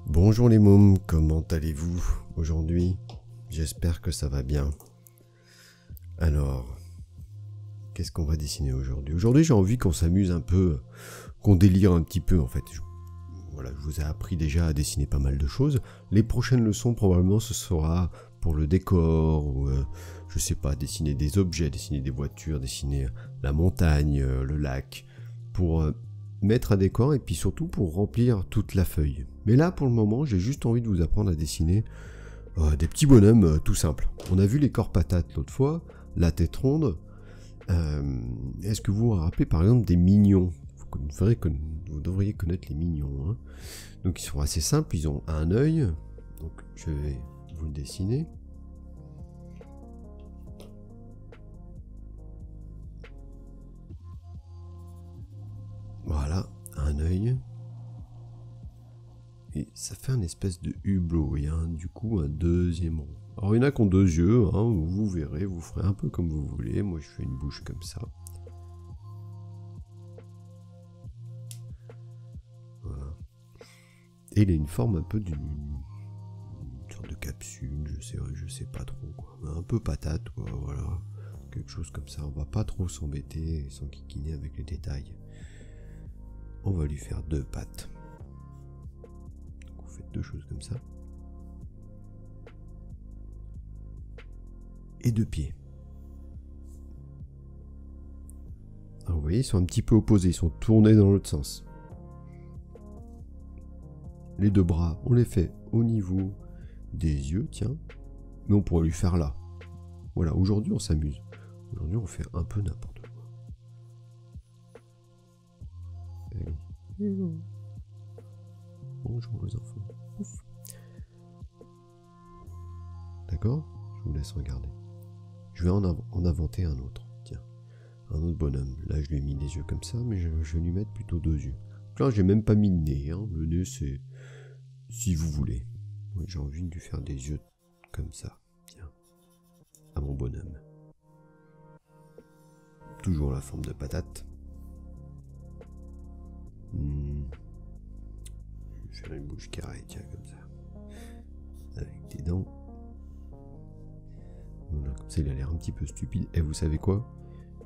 Bonjour les mômes, comment allez-vous aujourd'hui? J'espère que ça va bien. Alors, qu'est-ce qu'on va dessiner aujourd'hui? Aujourd'hui, j'ai envie qu'on s'amuse un peu, qu'on délire un petit peu en fait. Voilà, je vous ai appris déjà à dessiner pas mal de choses. Les prochaines leçons, probablement, ce sera pour le décor, ou je sais pas, dessiner des objets, dessiner des voitures, dessiner la montagne, le lac, pour mettre un décor et puis surtout pour remplir toute la feuille. Mais là, pour le moment, j'ai juste envie de vous apprendre à dessiner des petits bonhommes tout simples. On a vu les corps patates l'autre fois, la tête ronde. Est-ce que vous vous rappelez par exemple des mignons? Vous devriez connaître les mignons. Hein. Donc ils sont assez simples, ils ont un œil. Donc je vais vous le dessiner. Voilà, un œil. Et ça fait une espèce de hublot, et du coup un deuxième rond. Alors il y en a qui ont deux yeux, hein, vous verrez, vous ferez un peu comme vous voulez. Moi je fais une bouche comme ça. Voilà. Et il a une forme un peu d'une sorte de capsule, je sais pas trop quoi. Un peu patate quoi, voilà. Quelque chose comme ça, on va pas trop s'embêter, s'enquiquiner avec les détails. On va lui faire deux pattes. Deux choses comme ça. Et deux pieds. Alors vous voyez, ils sont un petit peu opposés, ils sont tournés dans l'autre sens. Les deux bras, on les fait au niveau des yeux, tiens. Mais on pourrait lui faire là. Voilà, aujourd'hui on s'amuse. Aujourd'hui on fait un peu n'importe quoi. Bonjour les enfants. Ouf. D'accord? Je vous laisse regarder. Je vais en inventer un autre. Tiens, un autre bonhomme. Là, je lui ai mis les yeux comme ça, mais je vais lui mettre plutôt deux yeux. Là, j'ai même pas mis le nez. Hein. Le nez, c'est si vous voulez. Moi, j'ai envie de lui faire des yeux comme ça. Tiens, à mon bonhomme. Toujours la forme de patate. Je vais faire une bouche carrée, tiens, comme ça. Avec des dents. Voilà, comme ça il a l'air un petit peu stupide. Et vous savez quoi?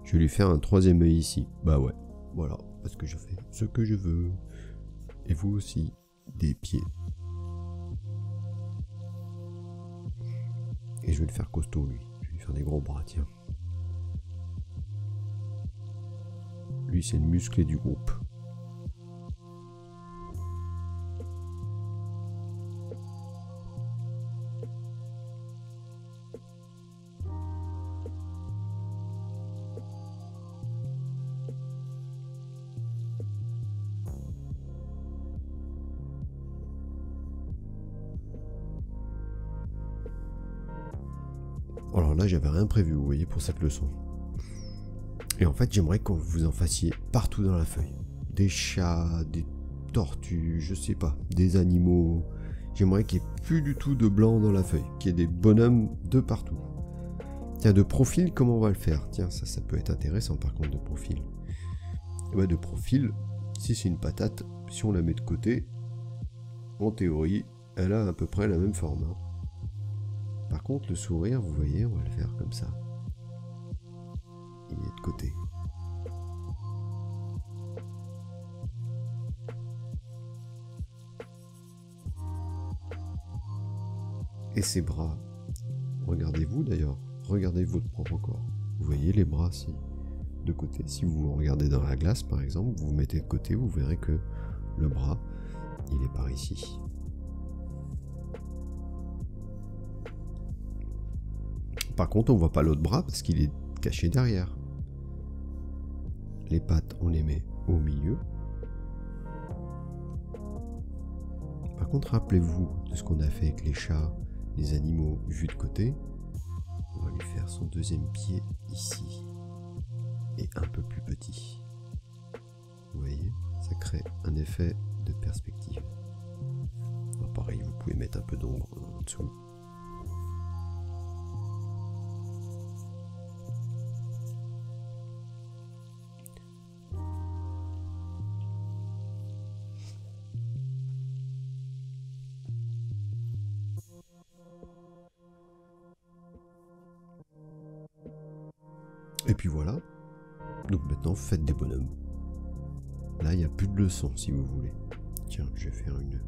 Je vais lui faire un troisième œil ici. Bah ouais, voilà, parce que je fais ce que je veux. Et vous aussi, des pieds. Et je vais le faire costaud lui. Je vais lui faire des gros bras, tiens. Lui c'est le musclé du groupe. Alors là, j'avais rien prévu, vous voyez, pour cette leçon. Et en fait, j'aimerais que vous en fassiez partout dans la feuille. Des chats, des tortues, je sais pas, des animaux. J'aimerais qu'il n'y ait plus du tout de blanc dans la feuille, qu'il y ait des bonhommes de partout. Tiens, de profil, comment on va le faire? Tiens, ça peut être intéressant par contre, de profil. Ouais, de profil, si c'est une patate, si on la met de côté, en théorie, elle a à peu près la même forme. Hein. Par contre, le sourire, vous voyez, on va le faire comme ça. Il est de côté. Et ses bras, regardez-vous d'ailleurs, regardez votre propre corps. Vous voyez les bras de côté. Si vous regardez dans la glace, par exemple, vous vous mettez de côté, vous verrez que le bras, il est par ici. Par contre, on ne voit pas l'autre bras parce qu'il est caché derrière. Les pattes, on les met au milieu. Par contre, rappelez-vous de ce qu'on a fait avec les chats, les animaux vus de côté. On va lui faire son deuxième pied ici. Et un peu plus petit. Vous voyez, ça crée un effet de perspective. Alors pareil, vous pouvez mettre un peu d'ombre en dessous. Et puis voilà. Donc maintenant, faites des bonhommes. Là, il n'y a plus de leçons, si vous voulez. Tiens, je vais faire une...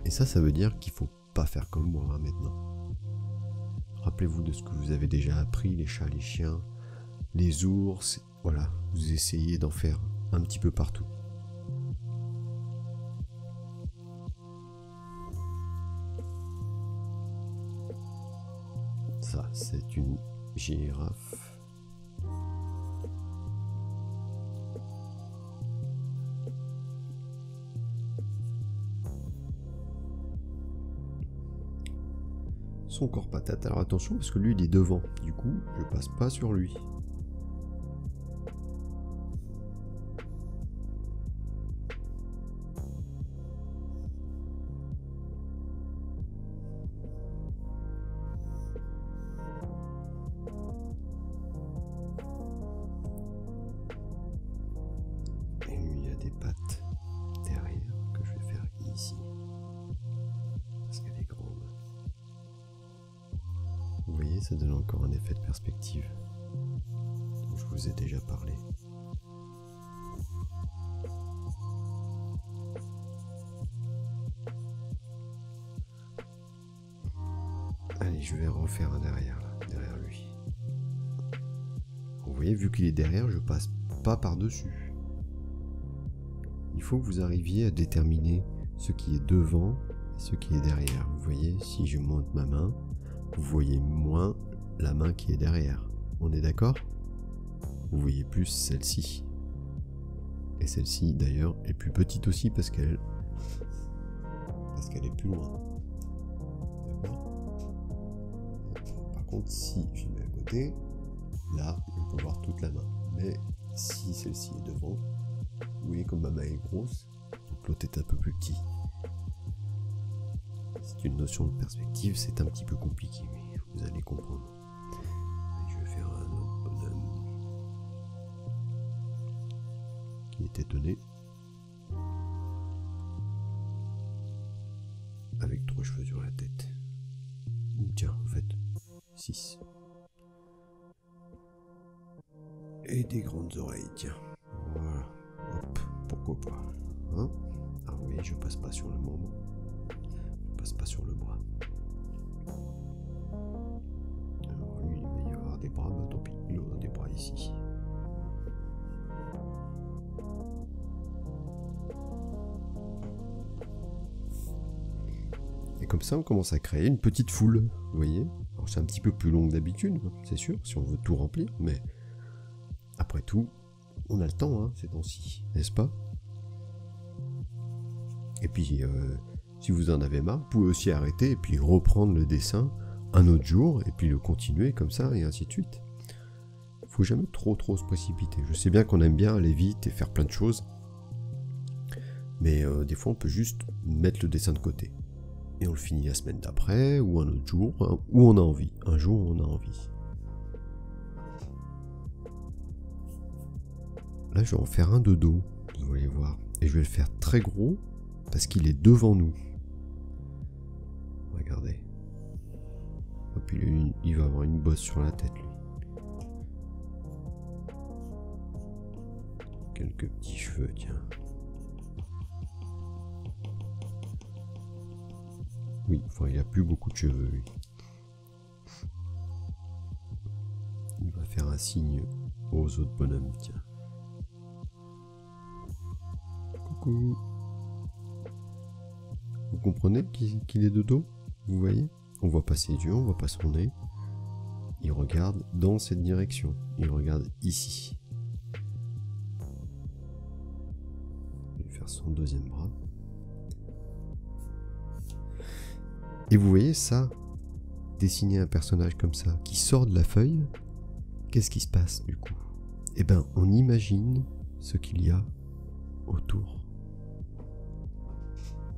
Et ça veut dire qu'il faut pas faire comme moi hein, maintenant. Rappelez-vous de ce que vous avez déjà appris, les chats, les chiens, les ours. Voilà, vous essayez d'en faire un petit peu partout. Ça, c'est une girafe. Son corps patate. Alors attention parce que lui il est devant. Du coup, je passe pas sur lui. Et lui il a des pattes derrière que je vais faire ici. Parce qu'elle est grande. Vous voyez, ça donne encore un effet de perspective dont je vous ai déjà parlé. Allez, je vais refaire un derrière, là, derrière lui. Vous voyez, vu qu'il est derrière, je passe pas par-dessus. Il faut que vous arriviez à déterminer ce qui est devant et ce qui est derrière. Vous voyez, si je monte ma main, vous voyez moins la main qui est derrière. On est d'accord? Vous voyez plus celle-ci. Et celle-ci, d'ailleurs, est plus petite aussi parce qu'elle est plus loin. D'accord? Par contre, si je mets à côté, là, je peux voir toute la main. Mais si celle-ci est devant, vous voyez comme ma main est grosse, donc l'autre est un peu plus petit. C'est une notion de perspective, c'est un petit peu compliqué, mais vous allez comprendre. Et je vais faire un autre bonhomme qui est étonné, avec 3 cheveux sur la tête. Tiens, en fait, 6. Et des grandes oreilles, tiens. Voilà. Hop, pourquoi pas. Hein? Ah oui, je passe pas sur le membre. Je passe pas sur le bras. Alors lui, il va y avoir des bras, bah tant pis, il aura des bras ici. Et comme ça, on commence à créer une petite foule, vous voyez. Alors c'est un petit peu plus long que d'habitude, c'est sûr, si on veut tout remplir, mais après tout, on a le temps, hein, ces temps-ci, n'est-ce pas? Et puis, si vous en avez marre, vous pouvez aussi arrêter et puis reprendre le dessin un autre jour et puis le continuer comme ça et ainsi de suite. Il faut jamais trop se précipiter. Je sais bien qu'on aime bien aller vite et faire plein de choses, mais des fois on peut juste mettre le dessin de côté et on le finit la semaine d'après ou un autre jour hein, où on a envie. Un jour où on a envie. Là je vais en faire un de dos, vous allez voir, et je vais le faire très gros parce qu'il est devant nous. Regardez. Et puis lui, il va avoir une bosse sur la tête, lui. Quelques petits cheveux, tiens. Oui, enfin, il a plus beaucoup de cheveux, lui. Il va faire un signe aux autres bonhommes, tiens. Coucou. Vous comprenez qu'il est de dos? Vous voyez? On voit pas ses yeux, on voit pas son nez. Il regarde dans cette direction. Il regarde ici. Je vais faire son deuxième bras. Et vous voyez ça? Dessiner un personnage comme ça, qui sort de la feuille, qu'est-ce qui se passe du coup? Eh ben, on imagine ce qu'il y a autour.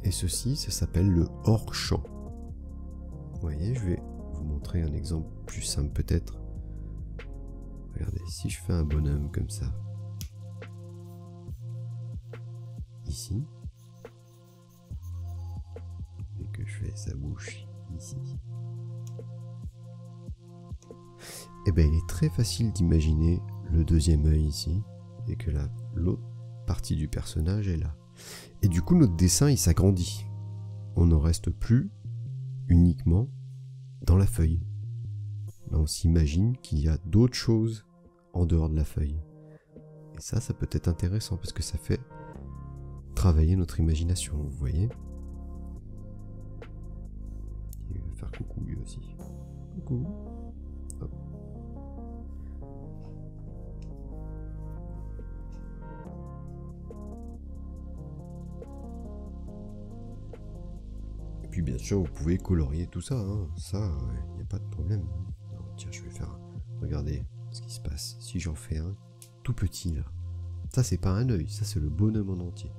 Et ceci, ça s'appelle le hors-champ. Vous voyez, je vais vous montrer un exemple plus simple peut-être. Regardez, si je fais un bonhomme comme ça, ici. Et que je fais sa bouche ici. Et bien il est très facile d'imaginer le deuxième œil ici. Et que l'autre partie du personnage est là. Et du coup notre dessin il s'agrandit. On n'en reste plus uniquement dans la feuille. Là, on s'imagine qu'il y a d'autres choses en dehors de la feuille. Et ça peut être intéressant parce que ça fait travailler notre imagination, vous voyez. Il va faire coucou lui aussi. Coucou. Hop. Et puis bien sûr, vous pouvez colorier tout ça, hein. Ça, il n'y a pas de problème. Alors, tiens, je vais faire... Regardez ce qui se passe. Si j'en fais un tout petit là. Ça, c'est pas un œil, ça c'est le bonhomme en entier.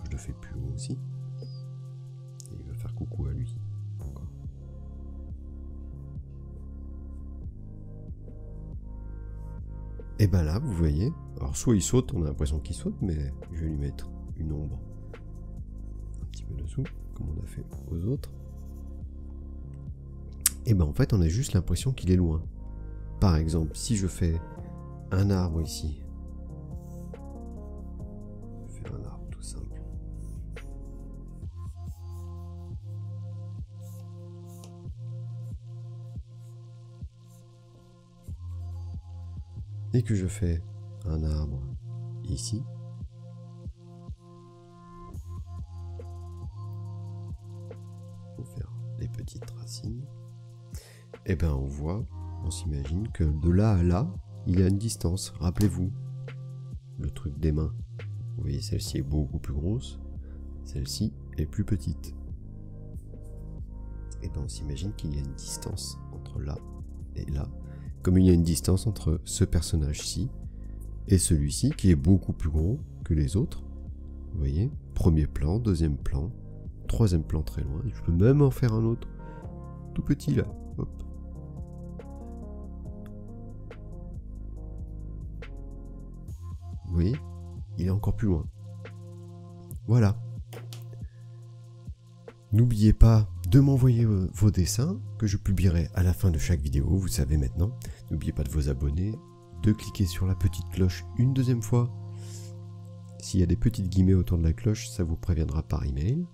Je le fais plus haut aussi. Et il va faire coucou à lui. Encore. Et ben là, vous voyez, alors soit il saute, on a l'impression qu'il saute, mais je vais lui mettre une ombre un petit peu dessous, comme on a fait aux autres. Et ben en fait, on a juste l'impression qu'il est loin. Par exemple, si je fais un arbre ici, je fais un arbre tout simple. Et que je fais un arbre ici. Pour faire les petites racines. Et ben on voit, on s'imagine que de là à là, il y a une distance. Rappelez-vous, le truc des mains. Vous voyez, celle-ci est beaucoup plus grosse. Celle-ci est plus petite. Et ben on s'imagine qu'il y a une distance entre là et là. Comme il y a une distance entre ce personnage-ci et celui-ci qui est beaucoup plus gros que les autres. Vous voyez, premier plan, deuxième plan, troisième plan très loin. Je peux même en faire un autre tout petit là. Hop. Vous voyez, il est encore plus loin. Voilà. N'oubliez pas de m'envoyer vos dessins que je publierai à la fin de chaque vidéo, vous savez maintenant. N'oubliez pas de vous abonner, de cliquer sur la petite cloche une deuxième fois. S'il y a des petites guillemets autour de la cloche, ça vous préviendra par email.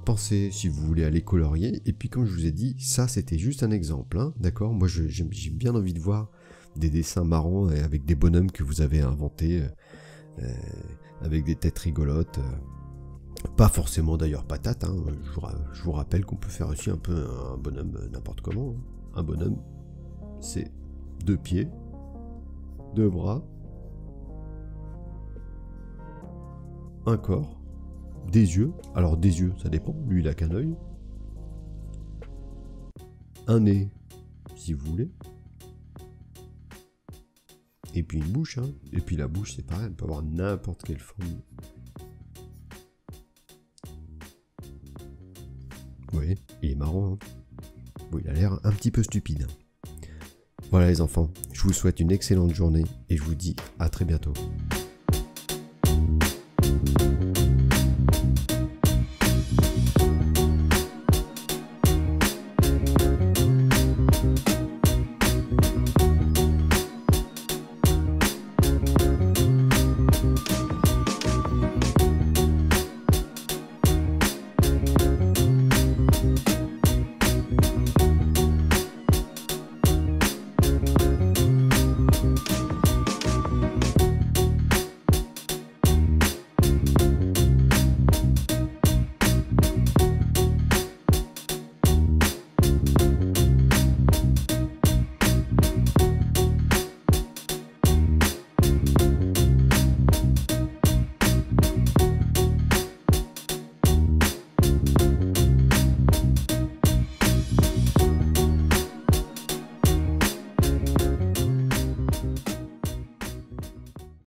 Pensez si vous voulez aller colorier. Et puis comme je vous ai dit, ça c'était juste un exemple, hein, d'accord. Moi j'ai bien envie de voir des dessins marrants avec des bonhommes que vous avez inventés, avec des têtes rigolotes. Pas forcément d'ailleurs patate, hein. Je vous rappelle qu'on peut faire aussi un peu un bonhomme n'importe comment. Hein. Un bonhomme, c'est 2 pieds, 2 bras, un corps, des yeux. Alors des yeux, ça dépend, lui il a qu'un œil. Un nez, si vous voulez. Et puis une bouche, hein. Et puis la bouche c'est pareil, elle peut avoir n'importe quelle forme. Oui, il est marrant, hein. Bon, il a l'air un petit peu stupide. Voilà les enfants, je vous souhaite une excellente journée et je vous dis à très bientôt.